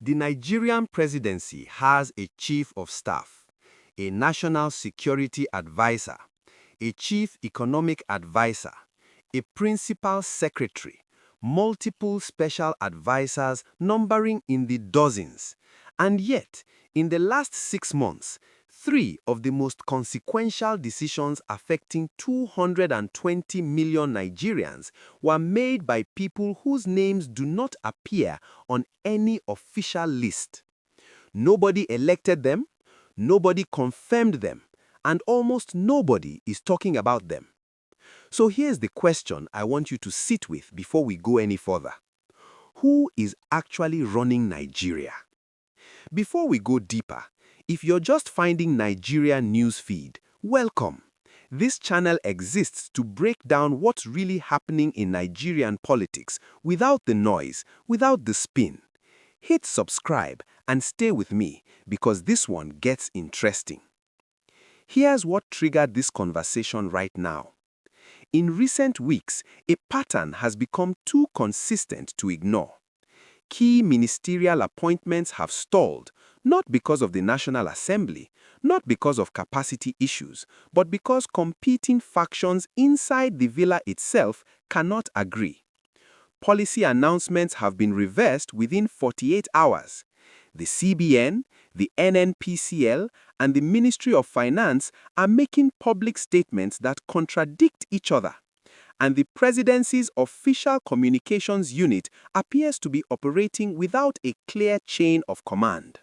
The Nigerian presidency has a chief of staff, a national security advisor, a chief economic advisor, a principal secretary, multiple special advisors numbering in the dozens. And yet, in the last 6 months, 3 of the most consequential decisions affecting 220 million Nigerians were made by people whose names do not appear on any official list. Nobody elected them, nobody confirmed them, and almost nobody is talking about them. So here's the question I want you to sit with before we go any further. Who is actually running Nigeria? Before we go deeper, if you're just finding Nigeria news feed, welcome. This channel exists to break down what's really happening in Nigerian politics without the noise, without the spin. Hit subscribe and stay with me because this one gets interesting. Here's what triggered this conversation right now. In recent weeks, a pattern has become too consistent to ignore. Key ministerial appointments have stalled, not because of the National Assembly, not because of capacity issues, but because competing factions inside the villa itself cannot agree. Policy announcements have been reversed within 48 hours. The CBN, the NNPCL, and the Ministry of Finance are making public statements that contradict each other. And the presidency's official communications unit appears to be operating without a clear chain of command.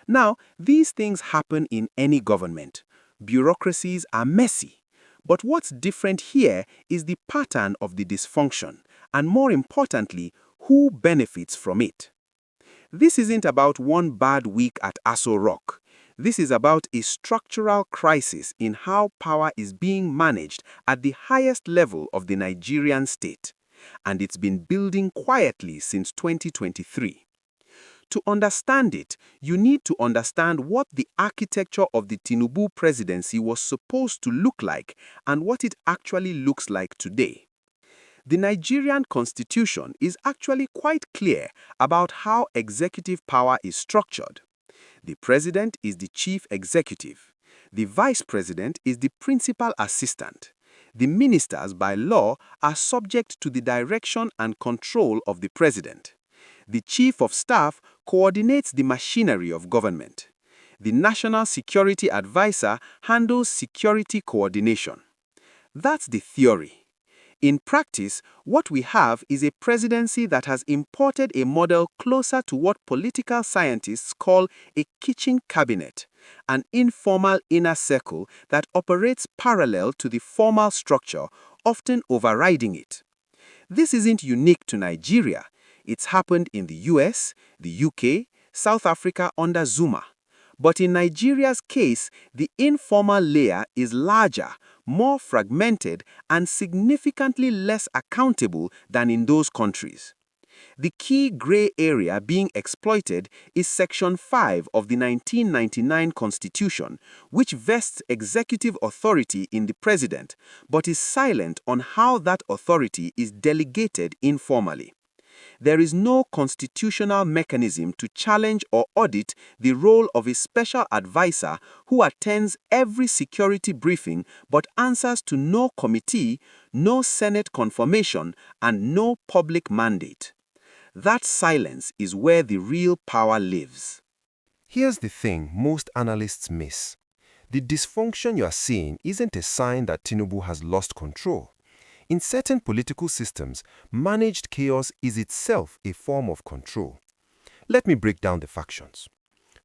Now, these things happen in any government. Bureaucracies are messy. But what's different here is the pattern of the dysfunction, and more importantly, who benefits from it. This isn't about one bad week at Aso Rock. This is about a structural crisis in how power is being managed at the highest level of the Nigerian state, and it's been building quietly since 2023. To understand it, you need to understand what the architecture of the Tinubu presidency was supposed to look like and what it actually looks like today. The Nigerian constitution is actually quite clear about how executive power is structured. The president is the chief executive. The vice president is the principal assistant. The ministers, by law, are subject to the direction and control of the president. The chief of staff coordinates the machinery of government. The national security advisor handles security coordination. That's the theory. In practice, what we have is a presidency that has imported a model closer to what political scientists call a kitchen cabinet, an informal inner circle that operates parallel to the formal structure, often overriding it. This isn't unique to Nigeria. It's happened in the US, the UK, South Africa under Zuma. But in Nigeria's case, the informal layer is larger, more fragmented, and significantly less accountable than in those countries. The key gray area being exploited is Section 5 of the 1999 Constitution, which vests executive authority in the president, but is silent on how that authority is delegated informally. There is no constitutional mechanism to challenge or audit the role of a special advisor who attends every security briefing but answers to no committee, no Senate confirmation, and no public mandate. That silence is where the real power lives. Here's the thing most analysts miss. The dysfunction you are seeing isn't a sign that Tinubu has lost control. In certain political systems, managed chaos is itself a form of control. Let me break down the factions.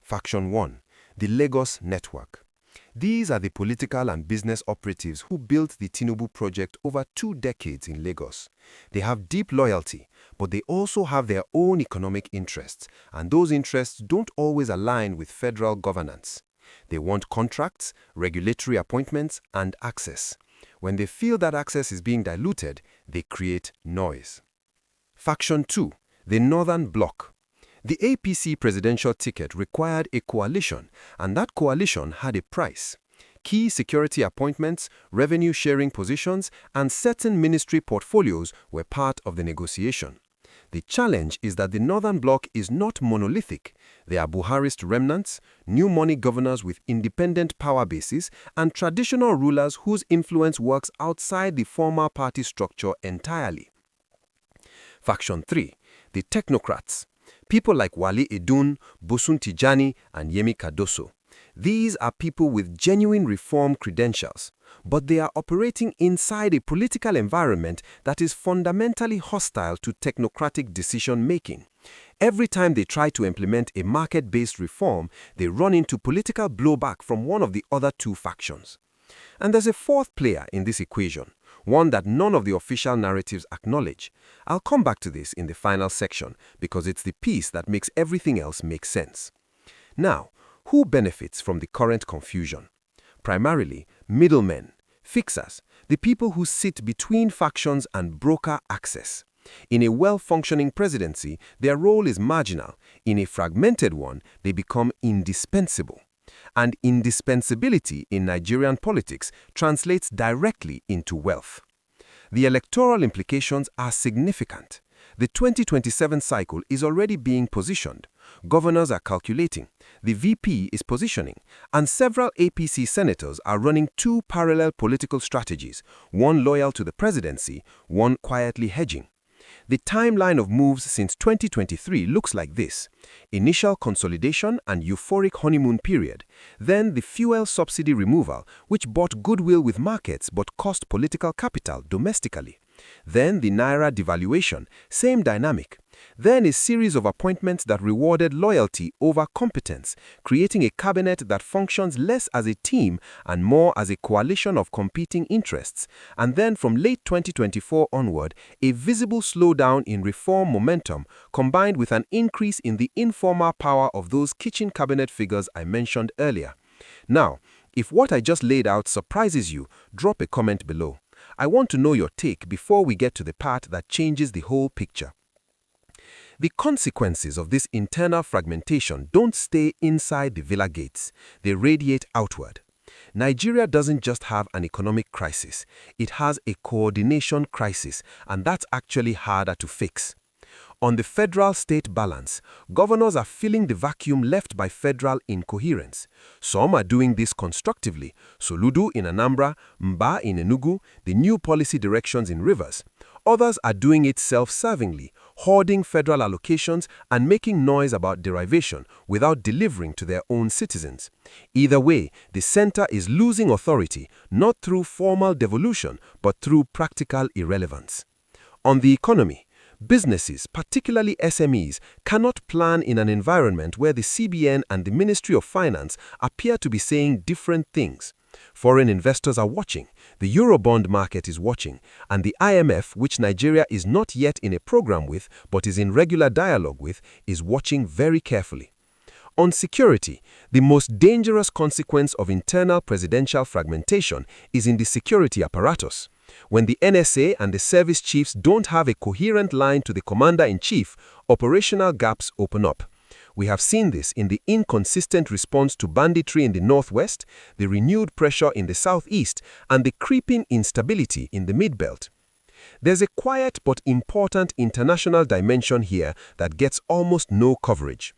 Faction 1, the Lagos Network. These are the political and business operatives who built the Tinubu project over 2 decades in Lagos. They have deep loyalty, but they also have their own economic interests, and those interests don't always align with federal governance. They want contracts, regulatory appointments, and access. When they feel that access is being diluted, they create noise. Faction 2, the Northern Bloc. The APC presidential ticket required a coalition, and that coalition had a price. Key security appointments, revenue-sharing positions, and certain ministry portfolios were part of the negotiation. The challenge is that the Northern Bloc is not monolithic. There are Buharist remnants, new money governors with independent power bases, and traditional rulers whose influence works outside the former party structure entirely. Faction 3. The Technocrats. People like Wali Edun, Bosun Tijani, and Yemi Cardoso. These are people with genuine reform credentials, but they are operating inside a political environment that is fundamentally hostile to technocratic decision-making. Every time they try to implement a market-based reform, they run into political blowback from one of the other two factions. And there's a fourth player in this equation, one that none of the official narratives acknowledge. I'll come back to this in the final section because it's the piece that makes everything else make sense. Now, who benefits from the current confusion? Primarily, middlemen, fixers, the people who sit between factions and broker access. In a well-functioning presidency, their role is marginal. In a fragmented one, they become indispensable. And indispensability in Nigerian politics translates directly into wealth. The electoral implications are significant. The 2027 cycle is already being positioned. Governors are calculating, the VP is positioning, and several APC senators are running two parallel political strategies, one loyal to the presidency, one quietly hedging. The timeline of moves since 2023 looks like this: initial consolidation and euphoric honeymoon period, then the fuel subsidy removal, which bought goodwill with markets but cost political capital domestically. Then the Naira devaluation, same dynamic. Then a series of appointments that rewarded loyalty over competence, creating a cabinet that functions less as a team and more as a coalition of competing interests. And then from late 2024 onward, a visible slowdown in reform momentum combined with an increase in the informal power of those kitchen cabinet figures I mentioned earlier. Now, if what I just laid out surprises you, drop a comment below. I want to know your take before we get to the part that changes the whole picture. The consequences of this internal fragmentation don't stay inside the villa gates. They radiate outward. Nigeria doesn't just have an economic crisis. It has a coordination crisis, and that's actually harder to fix. On the federal-state balance, governors are filling the vacuum left by federal incoherence. Some are doing this constructively: Soludo in Anambra, Mba in Enugu, the new policy directions in Rivers. Others are doing it self-servingly, hoarding federal allocations and making noise about derivation without delivering to their own citizens. Either way, the center is losing authority, not through formal devolution, but through practical irrelevance. On the economy, businesses, particularly SMEs, cannot plan in an environment where the CBN and the Ministry of Finance appear to be saying different things. Foreign investors are watching, the Eurobond market is watching, and the IMF, which Nigeria is not yet in a program with but is in regular dialogue with, is watching very carefully. On security, the most dangerous consequence of internal presidential fragmentation is in the security apparatus. When the NSA and the service chiefs don't have a coherent line to the commander-in-chief, operational gaps open up. We have seen this in the inconsistent response to banditry in the northwest, the renewed pressure in the southeast, and the creeping instability in the mid-belt. There's a quiet but important international dimension here that gets almost no coverage.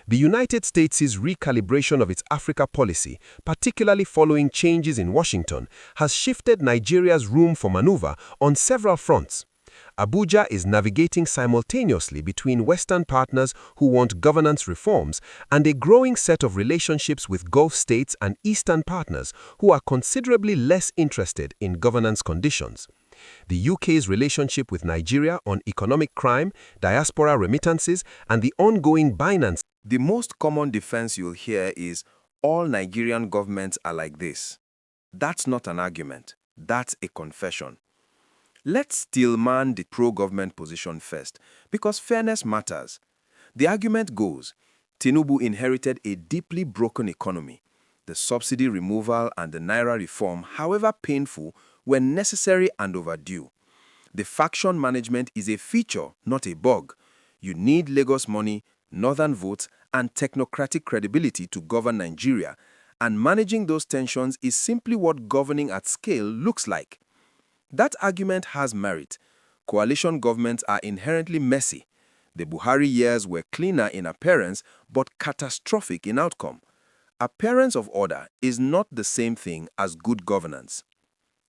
The United States' recalibration of its Africa policy, particularly following changes in Washington, has shifted Nigeria's room for maneuver on several fronts. Abuja is navigating simultaneously between Western partners who want governance reforms and a growing set of relationships with Gulf states and Eastern partners who are considerably less interested in governance conditions. The UK's relationship with Nigeria on economic crime, diaspora remittances, and the ongoing Binance. The most common defense you'll hear is, all Nigerian governments are like this. That's not an argument. That's a confession. Let's stillman the pro-government position first, because fairness matters. The argument goes, Tinubu inherited a deeply broken economy. The subsidy removal and the Naira reform, however painful, were necessary and overdue. The faction management is a feature, not a bug. You need Lagos money, northern votes, and technocratic credibility to govern Nigeria, and managing those tensions is simply what governing at scale looks like. That argument has merit. Coalition governments are inherently messy. The Buhari years were cleaner in appearance but catastrophic in outcome. Appearance of order is not the same thing as good governance.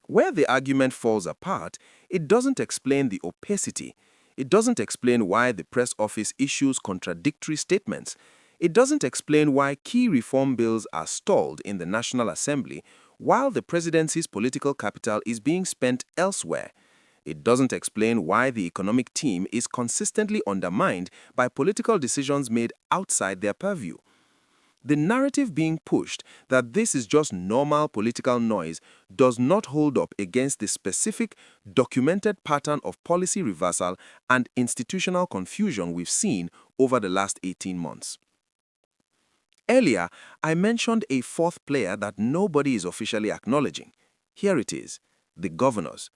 Where the argument falls apart, it doesn't explain the opacity. It doesn't explain why the press office issues contradictory statements. It doesn't explain why key reform bills are stalled in the National Assembly while the presidency's political capital is being spent elsewhere. It doesn't explain why the economic team is consistently undermined by political decisions made outside their purview. The narrative being pushed that this is just normal political noise does not hold up against the specific, documented pattern of policy reversal and institutional confusion we've seen over the last 18 months. Earlier, I mentioned a fourth player that nobody is officially acknowledging. Here it is, the governors.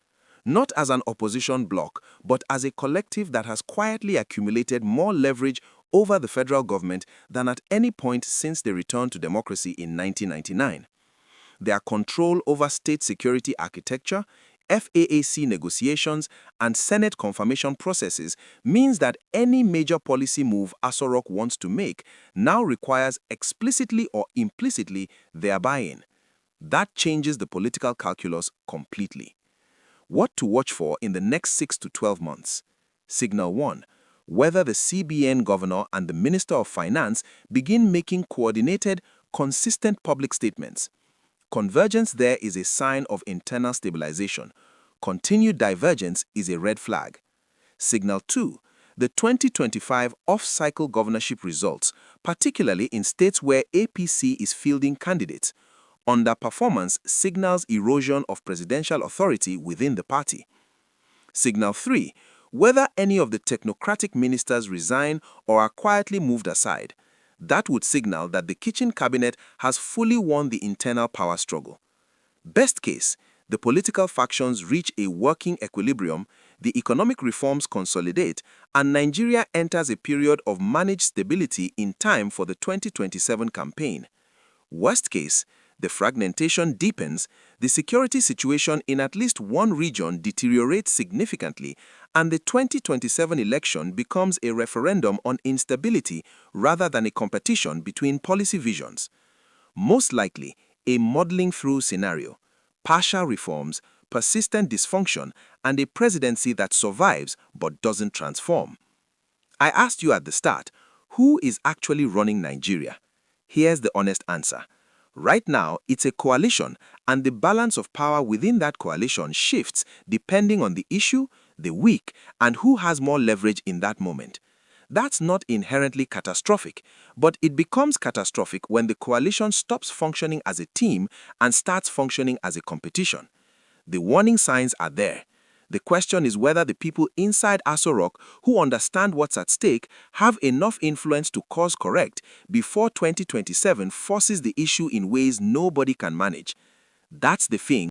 Not as an opposition bloc, but as a collective that has quietly accumulated more leverage over the federal government than at any point since the return to democracy in 1999. Their control over state security architecture, FAAC negotiations, and Senate confirmation processes means that any major policy move Aso Rock wants to make now requires explicitly or implicitly their buy-in. That changes the political calculus completely. What to watch for in the next 6 to 12 months? Signal 1. Whether the CBN governor and the Minister of Finance begin making coordinated, consistent public statements. Convergence there is a sign of internal stabilization. Continued divergence is a red flag. Signal 2. The 2025 off-cycle governorship results, particularly in states where APC is fielding candidates. Underperformance signals erosion of presidential authority within the party. Signal 3. Whether any of the technocratic ministers resign or are quietly moved aside. That would signal that the kitchen cabinet has fully won the internal power struggle. Best case, the political factions reach a working equilibrium, the economic reforms consolidate, and Nigeria enters a period of managed stability in time for the 2027 campaign. Worst case, the fragmentation deepens, the security situation in at least one region deteriorates significantly, and the 2027 election becomes a referendum on instability rather than a competition between policy visions. Most likely, a muddling through scenario, partial reforms, persistent dysfunction, and a presidency that survives but doesn't transform. I asked you at the start, who is actually running Nigeria? Here's the honest answer. Right now, it's a coalition, and the balance of power within that coalition shifts depending on the issue, the week, and who has more leverage in that moment. That's not inherently catastrophic, but it becomes catastrophic when the coalition stops functioning as a team and starts functioning as a competition. The warning signs are there. The question is whether the people inside Aso Rock who understand what's at stake have enough influence to course correct before 2027 forces the issue in ways nobody can manage. That's the thing